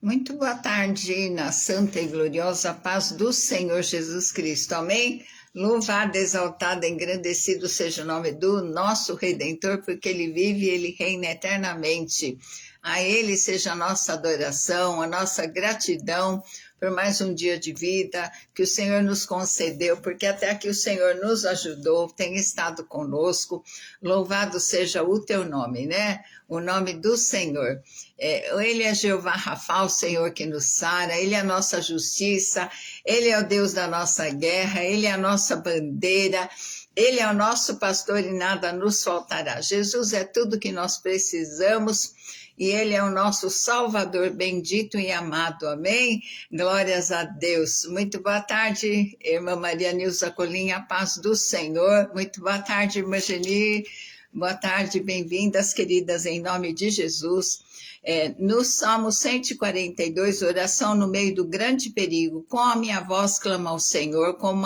Muito boa tarde, na santa e gloriosa paz do Senhor Jesus Cristo. Amém? Louvado, exaltado, engrandecido seja o nome do nosso Redentor, porque Ele vive e Ele reina eternamente. A Ele seja a nossa adoração, a nossa gratidão por mais um dia de vida que o Senhor nos concedeu, porque até aqui o Senhor nos ajudou, tem estado conosco. Louvado seja o teu nome, né? O nome do Senhor. Ele é Jeová Rafa, o Senhor que nos sara, Ele é a nossa justiça, Ele é o Deus da nossa guerra, Ele é a nossa bandeira, Ele é o nosso pastor e nada nos faltará. Jesus é tudo que nós precisamos e Ele é o nosso Salvador bendito e amado, amém? Glórias a Deus. Muito boa tarde, irmã Maria Nilza Colim, a paz do Senhor. Muito boa tarde, irmã Geni. Boa tarde, bem-vindas, queridas, em nome de Jesus. No Salmo 142, oração no meio do grande perigo, com a minha voz clama ao Senhor, com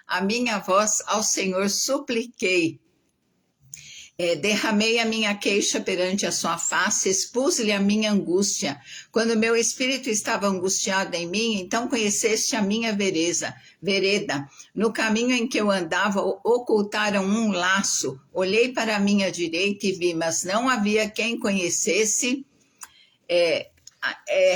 a minha voz ao Senhor supliquei. Derramei a minha queixa perante a sua face, expus-lhe a minha angústia. Quando meu espírito estava angustiado em mim, então conheceste a minha vereda. No caminho em que eu andava, ocultaram um laço. Olhei para a minha direita e vi, mas não havia quem conhecesse.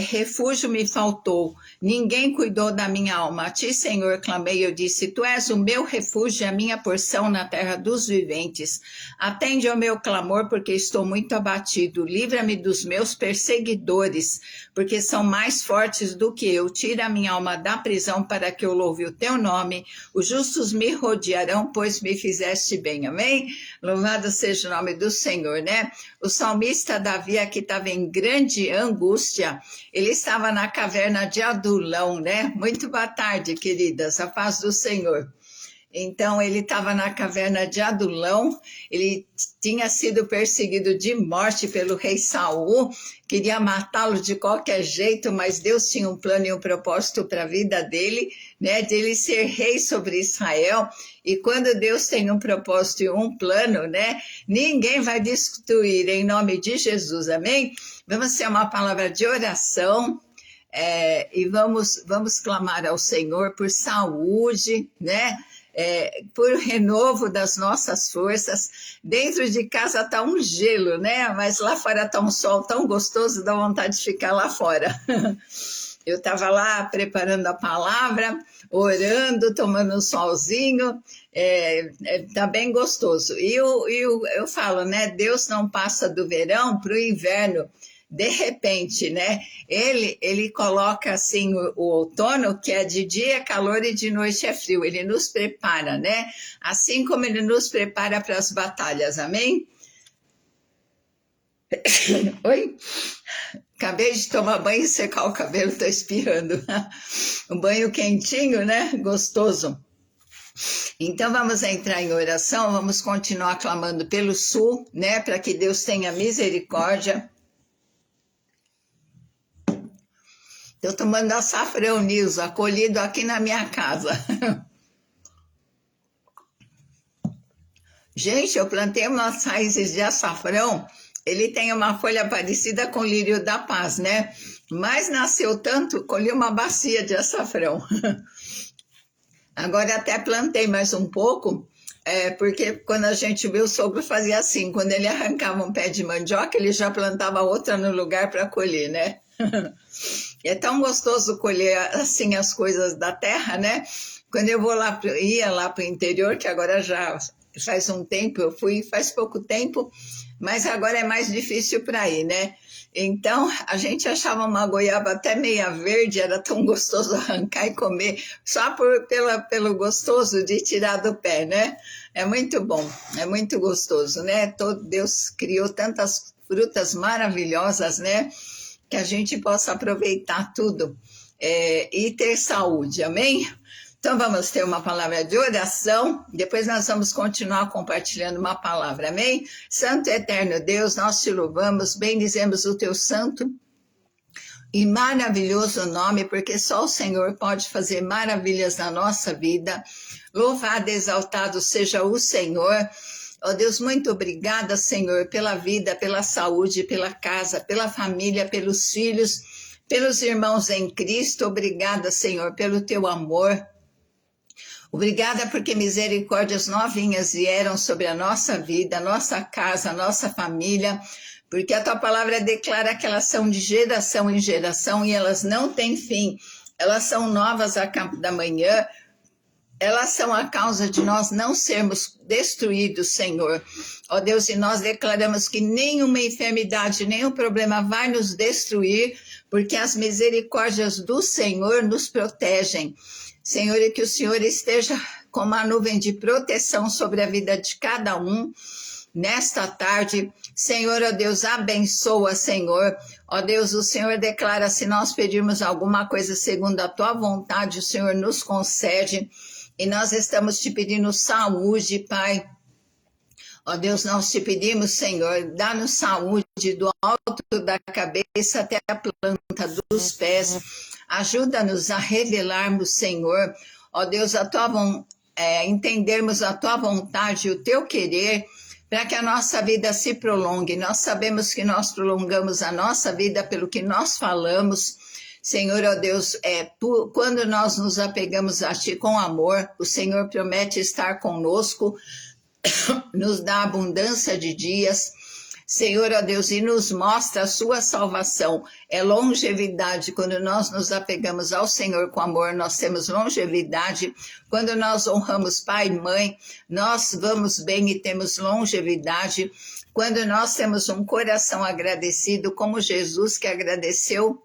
Refúgio me faltou, ninguém cuidou da minha alma. A ti, Senhor, clamei, eu disse, tu és o meu refúgio e a minha porção na terra dos viventes. Atende ao meu clamor, porque estou muito abatido. Livra-me dos meus perseguidores, porque são mais fortes do que eu. Tira a minha alma da prisão para que eu louve o teu nome. Os justos me rodearão, pois me fizeste bem. Amém? Louvado seja o nome do Senhor, né? O salmista Davi aqui estava em grande angústia. Ele estava na caverna de Adulão, né? Muito boa tarde, queridas, a paz do Senhor. Então, ele estava na caverna de Adulão, ele tinha sido perseguido de morte pelo rei Saul, queria matá-lo de qualquer jeito, mas Deus tinha um plano e um propósito para a vida dele, né, de ele ser rei sobre Israel. E quando Deus tem um propósito e um plano, né, ninguém vai destruir, em nome de Jesus, amém? Vamos ter uma palavra de oração. E vamos clamar ao Senhor por saúde, né? Por renovo das nossas forças. Dentro de casa está um gelo, né? Mas lá fora está um sol tão gostoso, dá vontade de ficar lá fora. Eu estava lá preparando a palavra, orando, tomando um solzinho, tá bem gostoso. E eu falo, né? Deus não passa do verão para o inverno. De repente, né? Ele coloca assim o outono, que é de dia é calor e de noite é frio. Ele nos prepara, né? Assim como ele nos prepara para as batalhas, amém? Oi? Acabei de tomar banho e secar o cabelo, tô espirrando. Um banho quentinho, né? Gostoso. Então vamos entrar em oração, vamos continuar clamando pelo sul, né? Para que Deus tenha misericórdia. Estou tomando açafrão, Nilza, colhido aqui na minha casa. Gente, eu plantei umas raízes de açafrão, ele tem uma folha parecida com o lírio da paz, né? Mas nasceu tanto, colhi uma bacia de açafrão. Agora até plantei mais um pouco, porque quando a gente viu, o sogro fazia assim, quando ele arrancava um pé de mandioca, ele já plantava outra no lugar para colher, né? É tão gostoso colher assim as coisas da terra, né? Quando eu ia lá para o interior, que agora já faz um tempo, eu fui faz pouco tempo, mas agora é mais difícil para ir, né? Então, a gente achava uma goiaba até meia verde, era tão gostoso arrancar e comer, só pelo gostoso de tirar do pé, né? É muito bom, é muito gostoso, né? Deus criou tantas frutas maravilhosas, né? Que a gente possa aproveitar tudo e ter saúde, amém? Então vamos ter uma palavra de oração, depois nós vamos continuar compartilhando uma palavra, amém? Santo e eterno Deus, nós te louvamos, bendizemos o teu santo e maravilhoso nome, porque só o Senhor pode fazer maravilhas na nossa vida. Louvado, exaltado seja o Senhor. Ó Deus, muito obrigada, Senhor, pela vida, pela saúde, pela casa, pela família, pelos filhos, pelos irmãos em Cristo. Obrigada, Senhor, pelo teu amor. Obrigada porque misericórdias novinhas vieram sobre a nossa vida, a nossa casa, a nossa família, porque a tua palavra declara que elas são de geração em geração e elas não têm fim. Elas são novas a cada manhã, elas são a causa de nós não sermos destruídos, Senhor. Ó Deus, e nós declaramos que nenhuma enfermidade, nenhum problema vai nos destruir, porque as misericórdias do Senhor nos protegem. Senhor, e que o Senhor esteja com uma nuvem de proteção sobre a vida de cada um nesta tarde. Senhor, ó Deus, abençoa, Senhor. Ó Deus, o Senhor declara, se nós pedirmos alguma coisa segundo a tua vontade, o Senhor nos concede. E nós estamos te pedindo saúde, Pai. Ó Deus, nós te pedimos, Senhor, dá-nos saúde do alto da cabeça até a planta dos pés. Ajuda-nos a revelarmos, Senhor, ó Deus, entendermos a tua vontade e o teu querer, para que a nossa vida se prolongue. Nós sabemos que nós prolongamos a nossa vida pelo que nós falamos. Senhor, ó Deus, quando nós nos apegamos a Ti com amor, o Senhor promete estar conosco, nos dá abundância de dias, Senhor, ó Deus, e nos mostra a sua salvação. É longevidade. Quando nós nos apegamos ao Senhor com amor, nós temos longevidade. Quando nós honramos pai e mãe, nós vamos bem e temos longevidade. Quando nós temos um coração agradecido, como Jesus que agradeceu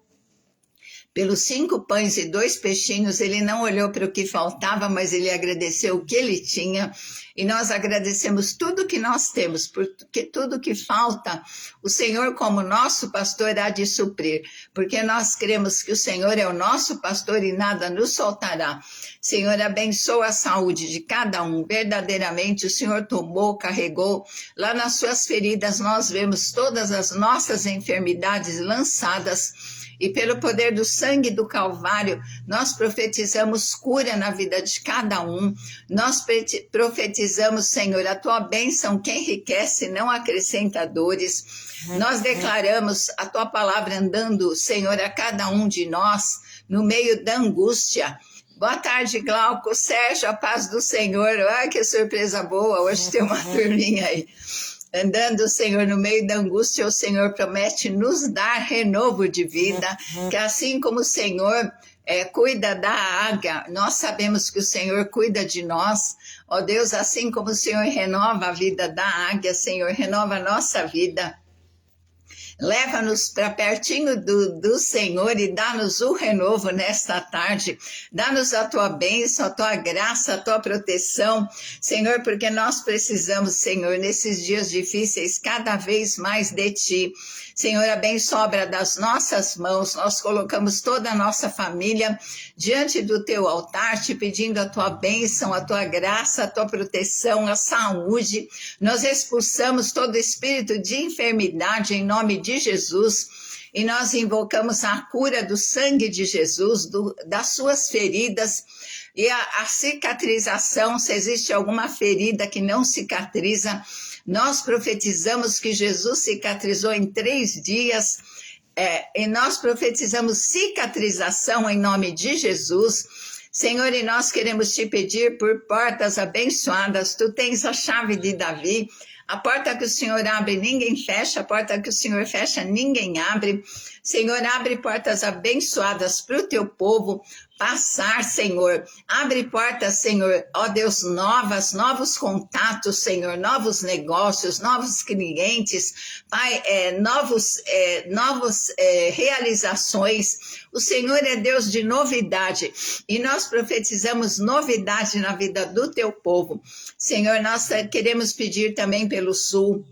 pelos 5 pães e 2 peixinhos, ele não olhou para o que faltava, mas ele agradeceu o que ele tinha. E nós agradecemos tudo que nós temos, porque tudo que falta, o Senhor, como nosso pastor, há de suprir. Porque nós cremos que o Senhor é o nosso pastor e nada nos soltará. Senhor, abençoa a saúde de cada um. Verdadeiramente, o Senhor tomou, carregou. Lá nas suas feridas, nós vemos todas as nossas enfermidades lançadas. E pelo poder do sangue do Calvário, nós profetizamos cura na vida de cada um. Nós profetizamos, Senhor, a tua bênção que enriquece, não acrescenta dores. Nós declaramos a tua palavra andando, Senhor, a cada um de nós, no meio da angústia. Boa tarde, Glauco, Sérgio, a paz do Senhor. Ai, que surpresa boa, hoje tem uma turminha aí. Andando, Senhor, no meio da angústia, o Senhor promete nos dar renovo de vida, que assim como o Senhor cuida da águia, nós sabemos que o Senhor cuida de nós. Ó Deus, assim como o Senhor renova a vida da águia, Senhor, renova a nossa vida. Leva-nos para pertinho do Senhor e dá-nos o renovo nesta tarde. Dá-nos a tua bênção, a tua graça, a tua proteção, Senhor, porque nós precisamos, Senhor, nesses dias difíceis, cada vez mais de ti. Senhor, abençoa a obra das nossas mãos. Nós colocamos toda a nossa família diante do teu altar, te pedindo a tua bênção, a tua graça, a tua proteção, a saúde. Nós expulsamos todo espírito de enfermidade em nome de Jesus. E nós invocamos a cura do sangue de Jesus, das suas feridas. E a cicatrização, se existe alguma ferida que não cicatriza, nós profetizamos que Jesus cicatrizou em 3 dias, e nós profetizamos cicatrização em nome de Jesus. Senhor, e nós queremos te pedir por portas abençoadas. Tu tens a chave de Davi. A porta que o Senhor abre, ninguém fecha. A porta que o Senhor fecha, ninguém abre. Senhor, abre portas abençoadas para o teu povo passar, Senhor. Abre portas, Senhor, ó Deus, novos contatos, Senhor, novos negócios, novos clientes, Pai, novas realizações. O Senhor é Deus de novidade e nós profetizamos novidade na vida do teu povo. Senhor, nós queremos pedir também pelo Sul.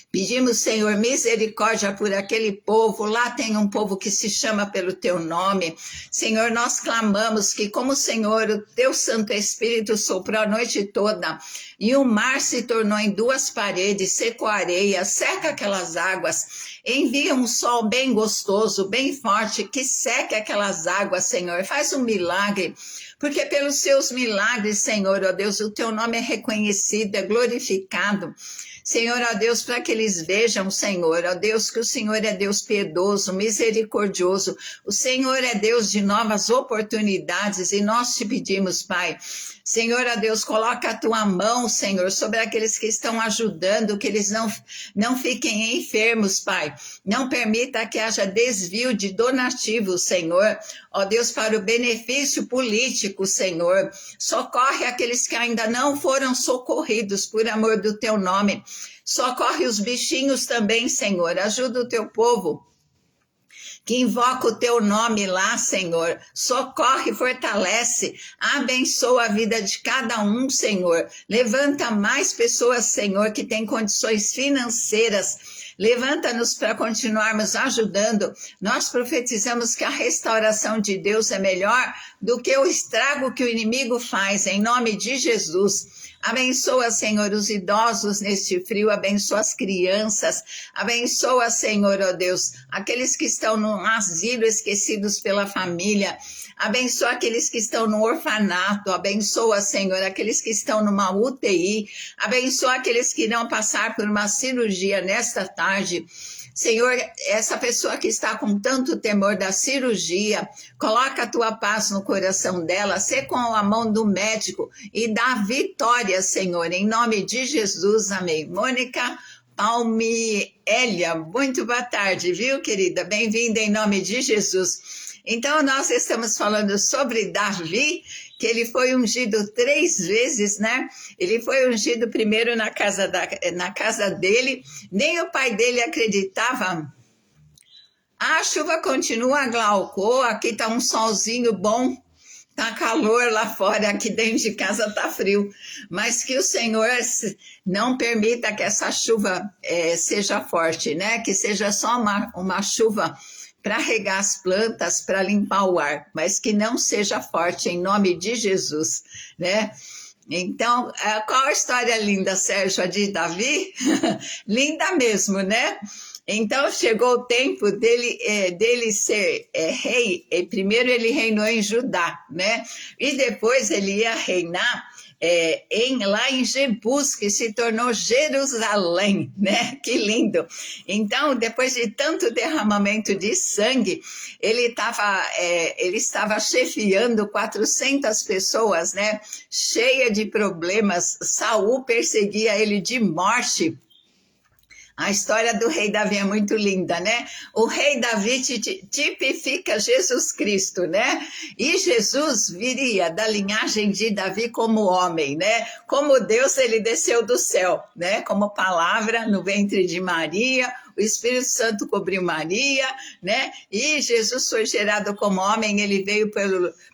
Pedimos, Senhor, misericórdia por aquele povo. Lá tem um povo que se chama pelo teu nome. Senhor, nós clamamos que como o Senhor, o teu Santo Espírito soprou a noite toda e o mar se tornou em 2 paredes, secou a areia, seca aquelas águas. Envia um sol bem gostoso, bem forte, que seque aquelas águas, Senhor. Faz um milagre, porque pelos seus milagres, Senhor, ó Deus, o teu nome é reconhecido, é glorificado. Senhor, ó Deus, para que eles vejam, Senhor, ó Deus, que o Senhor é Deus piedoso, misericordioso, o Senhor é Deus de novas oportunidades, e nós te pedimos, Pai, Senhor, ó Deus, coloca a tua mão, Senhor, sobre aqueles que estão ajudando, que eles não fiquem enfermos, Pai, não permita que haja desvio de donativos, Senhor, ó Deus, para o benefício político, Senhor, socorre aqueles que ainda não foram socorridos, por amor do teu nome, socorre os bichinhos também, Senhor, ajuda o teu povo, que invoca o teu nome lá, Senhor, socorre, fortalece, abençoa a vida de cada um, Senhor, levanta mais pessoas, Senhor, que têm condições financeiras, levanta-nos para continuarmos ajudando. Nós profetizamos que a restauração de Deus é melhor do que o estrago que o inimigo faz, em nome de Jesus. Abençoa, Senhor, os idosos neste frio, abençoa as crianças, abençoa, Senhor, ó Deus, aqueles que estão no asilo esquecidos pela família, abençoa aqueles que estão no orfanato, abençoa, Senhor, aqueles que estão numa UTI, abençoa aqueles que irão passar por uma cirurgia nesta tarde. Senhor, essa pessoa que está com tanto temor da cirurgia, coloca a tua paz no coração dela, sê com a mão do médico e dá vitória, Senhor, em nome de Jesus, amém. Mônica Palmiélia, muito boa tarde, viu, querida? Bem-vinda em nome de Jesus. Então, nós estamos falando sobre Davi, que ele foi ungido 3 vezes, né? Ele foi ungido primeiro na casa dele, nem o pai dele acreditava. A chuva continua, Glauco, aqui tá um solzinho bom, tá calor lá fora, aqui dentro de casa tá frio, mas que o Senhor não permita que essa chuva seja forte, né? Que seja só uma chuva para regar as plantas, para limpar o ar, mas que não seja forte, em nome de Jesus, né? Então, qual a história linda, Sérgio, a de Davi? Linda mesmo, né? Então, chegou o tempo dele ser rei, e primeiro ele reinou em Judá, né? E depois ele ia reinar lá em Jebus, que se tornou Jerusalém, né? Que lindo! Então, depois de tanto derramamento de sangue, ele estava chefiando 400 pessoas, né? Cheia de problemas. Saul perseguia ele de morte. A história do rei Davi é muito linda, né? O rei Davi tipifica Jesus Cristo, né? E Jesus viria da linhagem de Davi como homem, né? Como Deus, ele desceu do céu, né? Como palavra no ventre de Maria, o Espírito Santo cobriu Maria, né? E Jesus foi gerado como homem, ele veio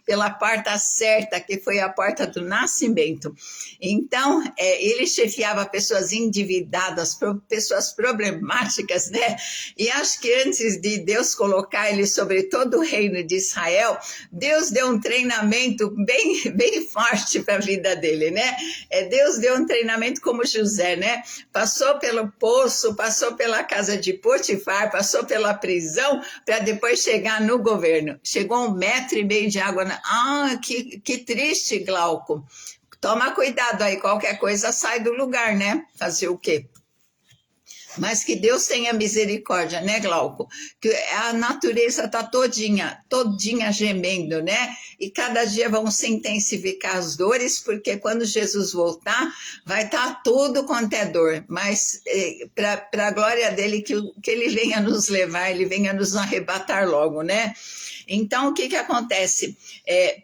pela porta certa, que foi a porta do nascimento. Então, ele chefiava pessoas endividadas, pessoas problemáticas, né? E acho que antes de Deus colocar ele sobre todo o reino de Israel, Deus deu um treinamento bem forte para a vida dele, né? Deus deu um treinamento como José, né? Passou pelo poço, passou pela casa de Potifar, passou pela prisão, para depois chegar no governo. Chegou 1,5 metro de água. Que triste, Glauco. Toma cuidado aí, qualquer coisa sai do lugar, né? Fazer o quê? Mas que Deus tenha misericórdia, né, Glauco? Que a natureza está todinha gemendo, né? E cada dia vão se intensificar as dores, porque quando Jesus voltar, vai estar tudo quanto é dor. Mas para a glória dele, que ele venha nos levar, ele venha nos arrebatar logo, né? Então, o que acontece?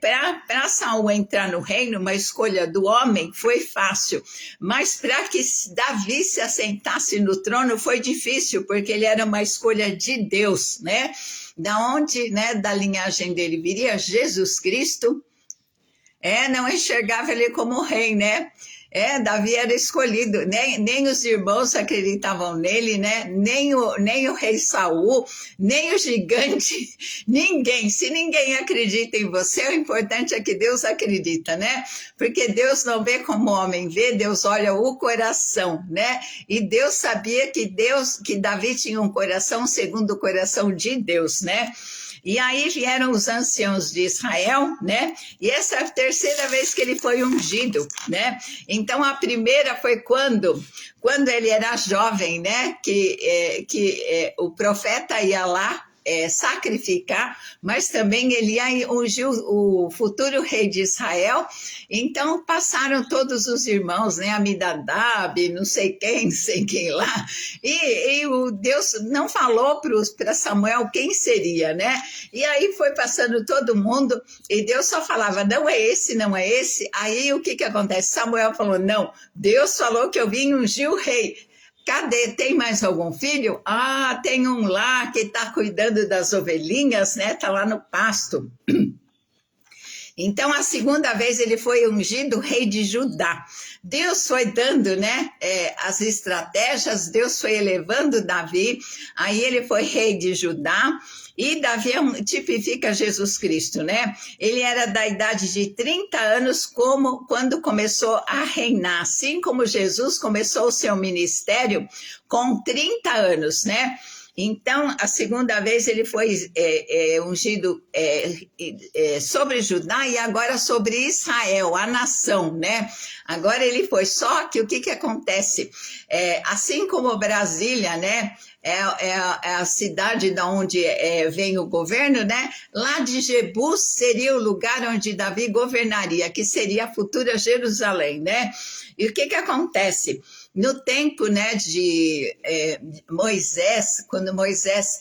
Para Saul entrar no reino, uma escolha do homem foi fácil, mas para que Davi se assentasse no trono foi difícil, porque ele era uma escolha de Deus, né? Da onde, né, da linhagem dele viria Jesus Cristo, não enxergava ele como rei, né? Davi era escolhido, nem os irmãos acreditavam nele, né? Nem o rei Saul, nem o gigante, ninguém. Se ninguém acredita em você, o importante é que Deus acredita, né? Porque Deus não vê como o homem vê, Deus olha o coração, né? E Deus sabia que Davi tinha um coração segundo o coração de Deus, né? E aí vieram os anciãos de Israel, né? E essa é a terceira vez que ele foi ungido, né? Então a primeira foi quando ele era jovem, né? Que o profeta ia lá sacrificar, mas também ele ia ungir o futuro rei de Israel. Então passaram todos os irmãos, né? Aminadab, não sei quem lá, e o Deus não falou para Samuel quem seria, né? E aí foi passando todo mundo e Deus só falava, não é esse, não é esse. Aí o que acontece? Samuel falou, não, Deus falou que eu vim ungir o rei. Cadê? Tem mais algum filho? Ah, tem um lá que está cuidando das ovelhinhas, né? Está lá no pasto. Então, a segunda vez ele foi ungido rei de Judá. Deus foi dando, né, as estratégias, Deus foi elevando Davi, aí ele foi rei de Judá. E Davi tipifica Jesus Cristo, né? Ele era da idade de 30 anos quando começou a reinar, assim como Jesus começou o seu ministério com 30 anos, né? Então, a segunda vez ele foi ungido sobre Judá e agora sobre Israel, a nação, né? Agora ele foi, só que o que acontece? Assim como Brasília, né? É a cidade de onde vem o governo, né? Lá de Jebus seria o lugar onde Davi governaria, que seria a futura Jerusalém, né? E o que acontece? No tempo, né, de Moisés, quando Moisés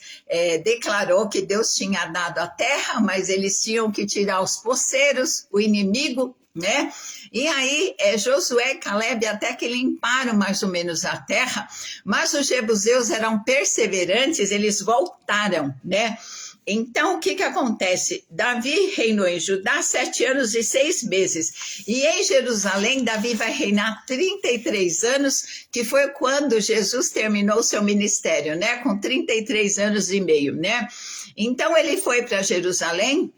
declarou que Deus tinha dado a terra, mas eles tinham que tirar os poceiros, o inimigo, né? E aí Josué e Caleb até que limparam mais ou menos a terra, mas os jebuseus eram perseverantes, eles voltaram, né? Então, o que acontece? Davi reinou em Judá 7 anos e 6 meses. E em Jerusalém, Davi vai reinar 33 anos, que foi quando Jesus terminou seu ministério, né? Com 33 anos e meio, né? Então, ele foi para Jerusalém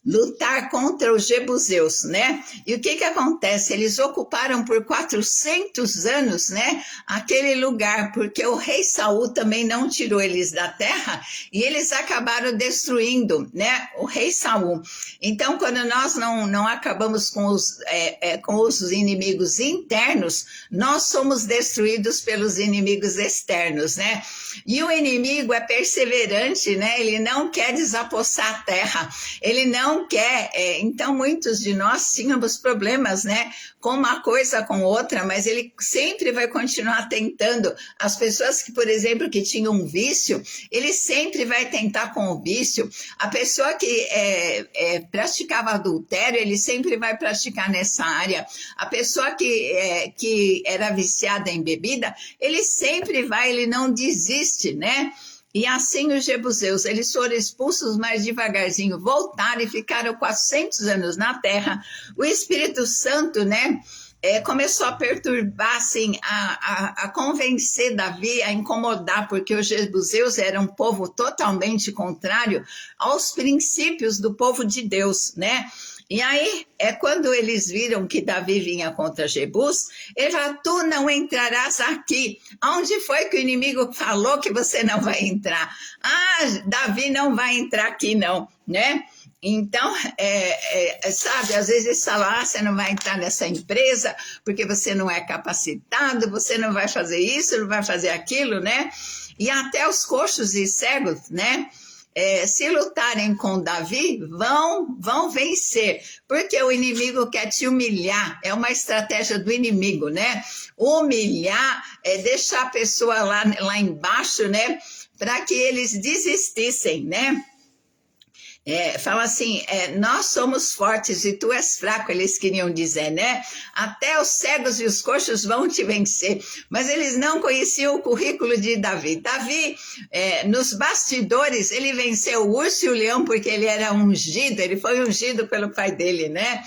lutar contra os jebuseus, né? E o que acontece? Eles ocuparam por 400 anos, né, aquele lugar, porque o rei Saul também não tirou eles da terra e eles acabaram destruindo, né, o rei Saul. Então, quando nós não acabamos com os inimigos internos, nós somos destruídos pelos inimigos externos, né? E o inimigo é perseverante, né? Ele não quer desapossar a terra, ele não quer, então muitos de nós tínhamos problemas, né, com uma coisa, com outra, mas ele sempre vai continuar tentando. As pessoas que, por exemplo, que tinham um vício, ele sempre vai tentar com o vício. A pessoa que praticava adultério, ele sempre vai praticar nessa área. A pessoa que era viciada em bebida, ele sempre vai, ele não desiste, né? E assim os jebuseus, eles foram expulsos, mas devagarzinho voltaram e ficaram 400 anos na terra. O Espírito Santo, né, começou a perturbar, assim, a convencer Davi, a incomodar, porque os jebuseus eram um povo totalmente contrário aos princípios do povo de Deus, né? E aí, quando eles viram que Davi vinha contra Jebus, ele falou, tu não entrarás aqui. Onde foi que o inimigo falou que você não vai entrar? Ah, Davi não vai entrar aqui não, né? Então, sabe, às vezes eles falam, você não vai entrar nessa empresa porque você não é capacitado, você não vai fazer isso, não vai fazer aquilo, né? E até os coxos e cegos, né? Se lutarem com Davi, vão vencer, porque o inimigo quer te humilhar, é uma estratégia do inimigo, né? Humilhar, deixar a pessoa lá embaixo, né? Para que eles desistissem, né? Fala assim, nós somos fortes e tu és fraco, eles queriam dizer, né? Até os cegos e os coxos vão te vencer. Mas eles não conheciam o currículo de Davi. Davi, nos bastidores, ele venceu o urso e o leão porque ele era ungido, ele foi ungido pelo pai dele, né?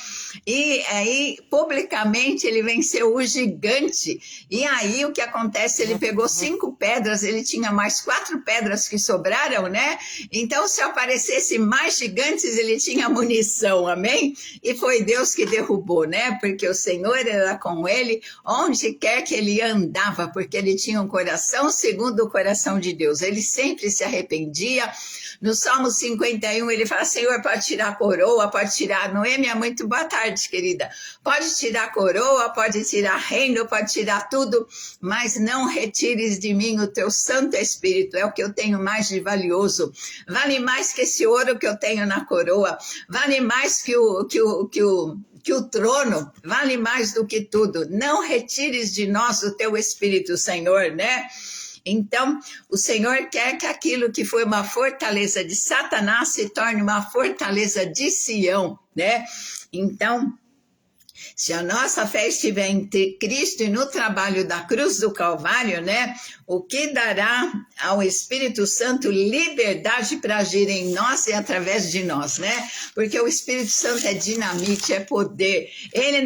E aí, publicamente, ele venceu o gigante. E aí, o que acontece? Ele pegou 5 pedras, ele tinha mais 4 pedras que sobraram, né? Então, se aparecesse mais gigantes, ele tinha munição, amém? E foi Deus que derrubou, né? Porque o Senhor era com ele, onde quer que ele andava, porque ele tinha um coração segundo o coração de Deus. Ele sempre se arrependia. No Salmo 51, ele fala, Senhor, pode tirar a coroa, pode tirar... Noêmia, muito boa tarde, querida. Pode tirar a coroa, pode tirar reino, pode tirar tudo, mas não retires de mim o teu Santo Espírito. É o que eu tenho mais de valioso. Vale mais que esse ouro que eu tenho na coroa. Vale mais que o trono, vale mais do que tudo. Não retires de nós o teu Espírito, Senhor, né? Então, o Senhor quer que aquilo que foi uma fortaleza de Satanás se torne uma fortaleza de Sião, né? Então, se a nossa fé estiver em Cristo e no trabalho da cruz do Calvário, né? O que dará ao Espírito Santo liberdade para agir em nós e através de nós, né? Porque o Espírito Santo é dinamite, é poder. Ele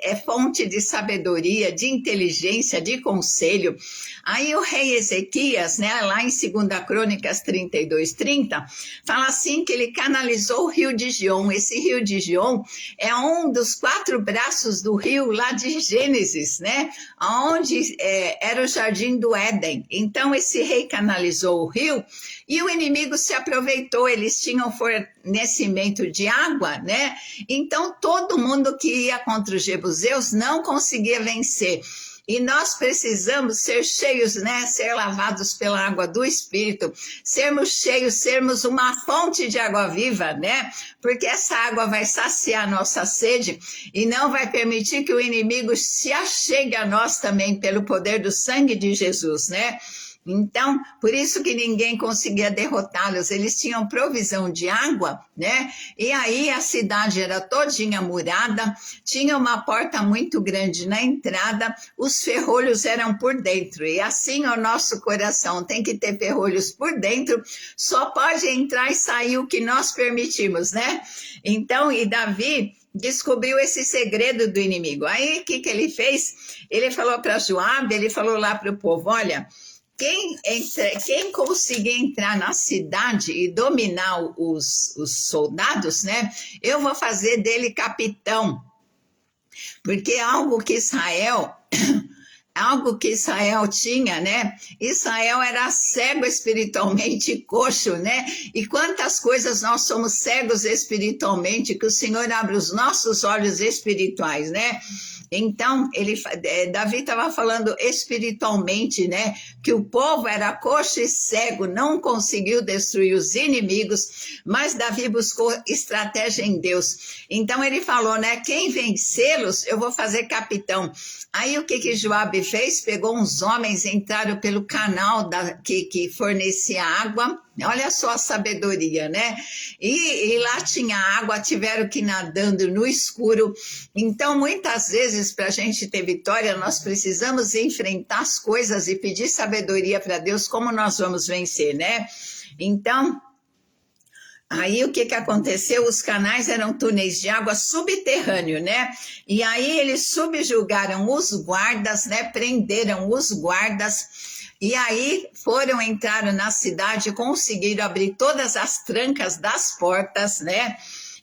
é fonte de sabedoria, de inteligência, de conselho. Aí o rei Ezequias, né, lá em 2 Crônicas 32:30, fala assim que ele canalizou o rio de Gion. Esse rio de Gion é um dos 4 braços do rio lá de Gênesis, né? Onde era o Jardim do Éden. Então esse rei canalizou o rio e o inimigo se aproveitou, eles tinham fornecimento de água, né? Então todo mundo que ia contra os jebuseus não conseguia vencer. E nós precisamos ser cheios, né? Ser lavados pela água do Espírito, sermos cheios, sermos uma fonte de água viva, né? Porque essa água vai saciar nossa sede e não vai permitir que o inimigo se achegue a nós também pelo poder do sangue de Jesus, né? Então, por isso que ninguém conseguia derrotá-los, eles tinham provisão de água, né? E aí a cidade era todinha murada, tinha uma porta muito grande na entrada, os ferrolhos eram por dentro, e assim o nosso coração tem que ter ferrolhos por dentro, só pode entrar e sair o que nós permitimos, né? Então, e Davi descobriu esse segredo do inimigo. Aí, o que ele fez? Ele falou para Joabe, ele falou lá para o povo, olha... Quem conseguir entrar na cidade e dominar os soldados, né? Eu vou fazer dele capitão. Porque algo que Israel tinha, né? Israel era cego espiritualmente, coxo, né? E quantas coisas nós somos cegos espiritualmente, que o Senhor abre os nossos olhos espirituais, né? Então, Davi estava falando espiritualmente, né? Que o povo era coxo e cego, não conseguiu destruir os inimigos, mas Davi buscou estratégia em Deus. Então, ele falou, né? Quem vencê-los, eu vou fazer capitão. Aí, o que Joabe fez? Pegou uns homens, entraram pelo canal que fornecia água. Olha só a sabedoria, né? E lá tinha água, tiveram que ir nadando no escuro. Então, muitas vezes, para a gente ter vitória, nós precisamos enfrentar as coisas e pedir sabedoria para Deus, como nós vamos vencer, né? Então... Aí o que aconteceu? Os canais eram túneis de água subterrâneo, né? E aí eles subjugaram os guardas, né? Prenderam os guardas. E aí entraram na cidade, conseguiram abrir todas as trancas das portas, né?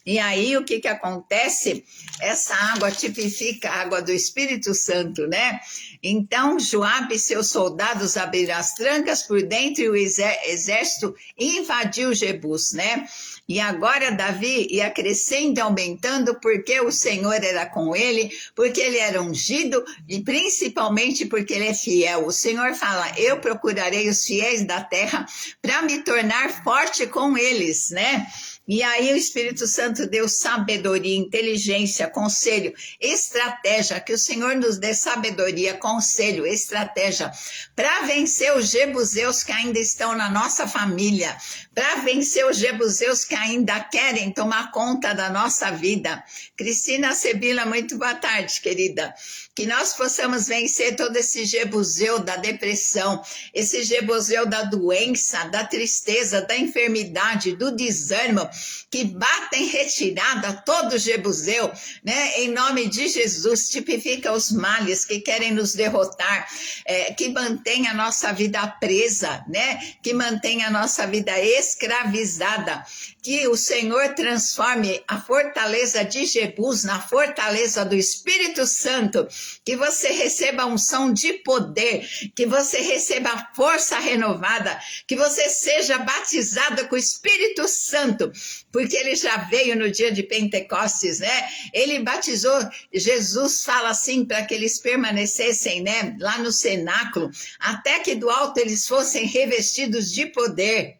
E aí o que acontece? Essa água tipifica a água do Espírito Santo, né? Então Joabe e seus soldados abriram as trancas por dentro e o exército invadiu Jebus, né? E agora Davi ia crescendo e aumentando porque o Senhor era com ele, porque ele era ungido e principalmente porque ele é fiel. O Senhor fala, eu procurarei os fiéis da terra para me tornar forte com eles, né? E aí o Espírito Santo deu sabedoria, inteligência, conselho, estratégia, que o Senhor nos dê sabedoria, conselho, estratégia, para vencer os jebuseus que ainda estão na nossa família, para vencer os jebuseus que ainda querem tomar conta da nossa vida. Cristina Sebila, muito boa tarde, querida. Que nós possamos vencer todo esse jebuseu da depressão, esse jebuseu da doença, da tristeza, da enfermidade, do desânimo, que bata em retirada todo jebuseu, né? Em nome de Jesus, tipifica os males que querem nos derrotar, que mantém a nossa vida presa, né? Que mantém a nossa vida escravizada. Que o Senhor transforme a fortaleza de Jebus na fortaleza do Espírito Santo, que você receba a unção de poder, que você receba a força renovada, que você seja batizado com o Espírito Santo, porque ele já veio no dia de Pentecostes, né? Ele batizou, Jesus fala assim para que eles permanecessem, né, lá no cenáculo, até que do alto eles fossem revestidos de poder.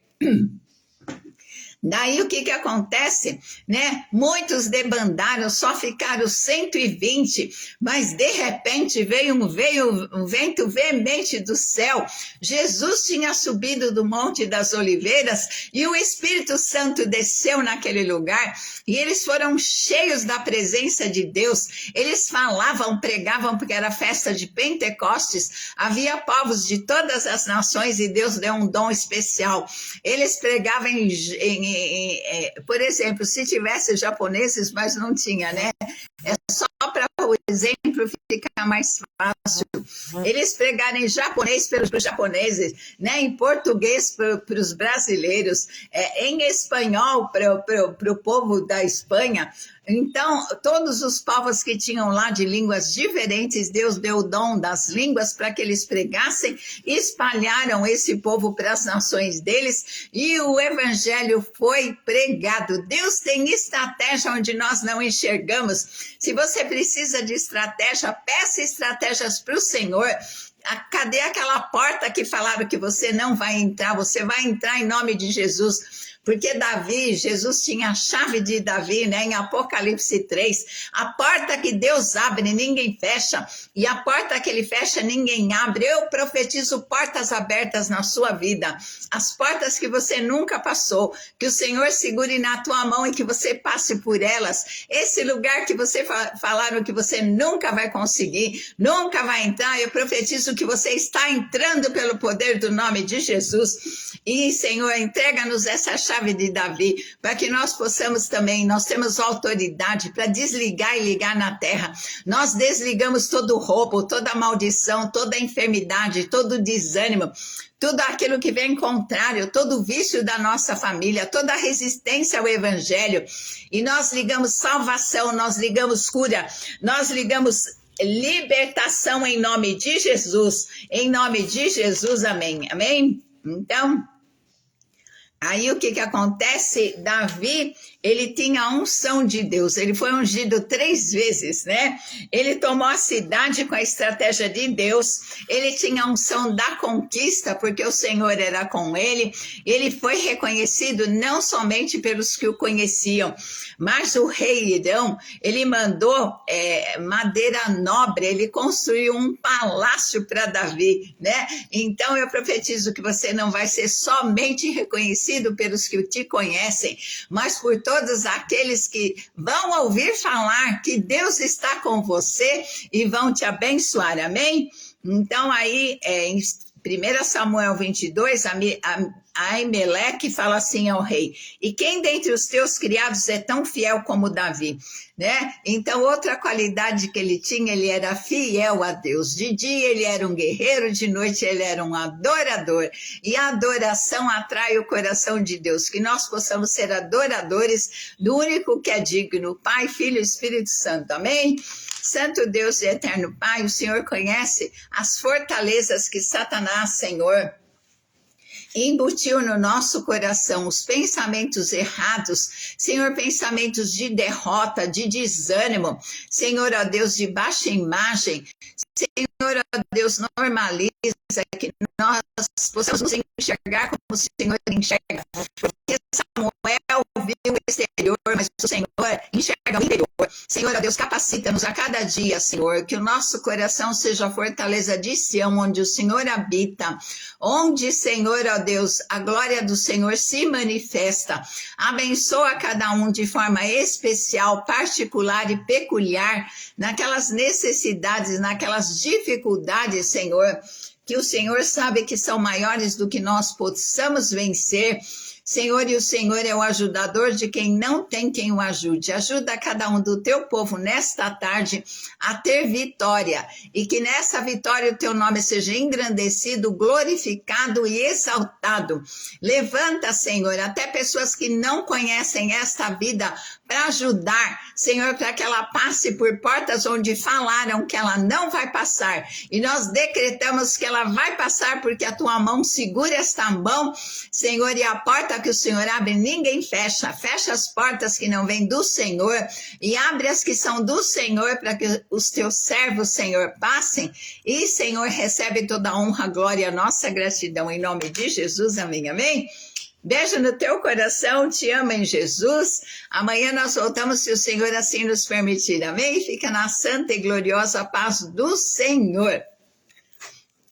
Daí o que acontece, né? Muitos debandaram, só ficaram 120, mas de repente veio um vento veemente do céu. Jesus tinha subido do Monte das Oliveiras e o Espírito Santo desceu naquele lugar e eles foram cheios da presença de Deus. Eles falavam, pregavam, porque era festa de Pentecostes, havia povos de todas as nações e Deus deu um dom especial. Eles pregavam por exemplo, se tivesse japoneses, mas não tinha, né? É só para o exemplo ficar mais fácil. Eles pregarem japonês para os japoneses, né? Em português para os brasileiros, em espanhol para o povo da Espanha. Então, todos os povos que tinham lá de línguas diferentes, Deus deu o dom das línguas para que eles pregassem, espalharam esse povo para as nações deles e o evangelho foi pregado. Deus tem estratégia onde nós não enxergamos. Se você precisa de estratégia, peça estratégias para o Senhor. Cadê aquela porta que falaram que você não vai entrar? Você vai entrar em nome de Jesus. Porque Davi, Jesus tinha a chave de Davi, né? Em Apocalipse 3, a porta que Deus abre, ninguém fecha, e a porta que ele fecha, ninguém abre. Eu profetizo portas abertas na sua vida, as portas que você nunca passou, que o Senhor segure na tua mão e que você passe por elas. Esse lugar que você falaram que você nunca vai conseguir, nunca vai entrar, eu profetizo que você está entrando pelo poder do nome de Jesus. E, Senhor, entrega-nos essa chave de Davi, para que nós possamos também, nós temos autoridade para desligar e ligar na terra. Nós desligamos todo roubo, toda maldição, toda enfermidade, todo desânimo, tudo aquilo que vem contrário, todo vício da nossa família, toda resistência ao evangelho. E nós ligamos salvação, nós ligamos cura, nós ligamos libertação em nome de Jesus. Em nome de Jesus, amém. Amém? Então, aí o que acontece? Davi, ele tinha a unção de Deus, ele foi ungido 3 vezes, né? Ele tomou a cidade com a estratégia de Deus, ele tinha a unção da conquista, porque o Senhor era com ele, ele foi reconhecido não somente pelos que o conheciam, mas o rei Irão, ele mandou madeira nobre, ele construiu um palácio para Davi, né? Então eu profetizo que você não vai ser somente reconhecido pelos que te conhecem, mas por todos aqueles que vão ouvir falar que Deus está com você e vão te abençoar, amém? Então aí, em 1 Samuel 22, Aimeleque fala assim ao rei: e quem dentre os teus criados é tão fiel como Davi? Né? Então, outra qualidade que ele tinha, ele era fiel a Deus. De dia ele era um guerreiro, de noite ele era um adorador. E a adoração atrai o coração de Deus. Que nós possamos ser adoradores do único que é digno, Pai, Filho e Espírito Santo. Amém? Santo Deus e eterno Pai, o Senhor conhece as fortalezas que Satanás, Senhor, embutiu no nosso coração, os pensamentos errados, Senhor, pensamentos de derrota, de desânimo, Senhor, ó Deus, de baixa imagem, Senhor, ó Deus, normaliza que nós possamos nos enxergar como o Senhor enxerga, porque Samuel viu Senhor, enxerga o interior. Senhor, ó Deus, capacita-nos a cada dia, Senhor, que o nosso coração seja a fortaleza de Sião, onde o Senhor habita, onde, Senhor, ó Deus, a glória do Senhor se manifesta. Abençoa cada um de forma especial, particular e peculiar, naquelas necessidades, naquelas dificuldades, Senhor, que o Senhor sabe que são maiores do que nós possamos vencer. Senhor, e o Senhor é o ajudador de quem não tem quem o ajude. Ajuda cada um do teu povo nesta tarde a ter vitória, e que nessa vitória o teu nome seja engrandecido, glorificado e exaltado. Levanta, Senhor, até pessoas que não conhecem esta vida para ajudar, Senhor, para que ela passe por portas onde falaram que ela não vai passar. E nós decretamos que ela vai passar, porque a tua mão segura esta mão, Senhor, e a porta que o Senhor abre, ninguém fecha. Fecha as portas que não vêm do Senhor e abre as que são do Senhor, para que os teus servos, Senhor, passem. E, Senhor, recebe toda a honra, glória, a nossa gratidão. Em nome de Jesus, amém, amém. Beijo no teu coração, te amo em Jesus. Amanhã nós voltamos, se o Senhor assim nos permitir, amém? Fica na santa e gloriosa paz do Senhor.